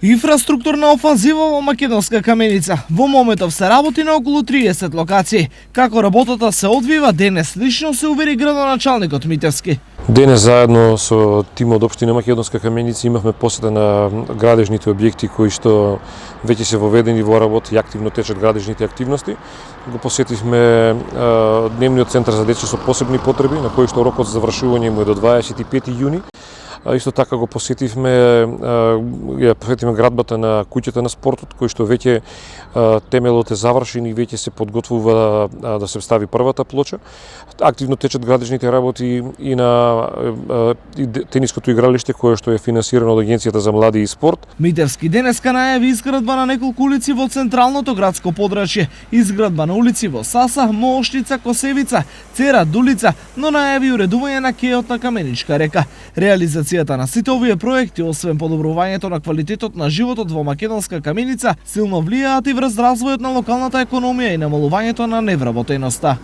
Инфраструктурна офанзива во Македонска каменица. Во моментов се работи на околу 30 локации. Како работата се одвива денес лично се увери градоначалникот Митевски. Денес заедно со тимот општина Македонска каменица имавме посета на градежните објекти кои што веќе се воведени во работа и активно течат градежните активности. Го посетивме дневниот центар за деца со посебни потреби, на кој што рокот за завршување му е до 25 јуни. Исто така го посетивме градбата на куќата на спортот, кој што веќе темелот е завршен и веќе се подготвува да се стави првата плоча. Активно течат градежните работи и на тениското игралиште кое што е финансирано од Агенцијата за млади и спорт. Митевски денеска најави изградба на неколку улици во централното градско подрачје, изградба на улици во Саса, Моошница, Косевица, Цера, Дулица, но најави уредување на кеот на Каменичка река. Реализацијата на сите овие проекти, освен подобрувањето на квалитетот на животот во Македонска каменица, силно влијаат и врз развојот на локалната економија и намалувањето на невработеноста.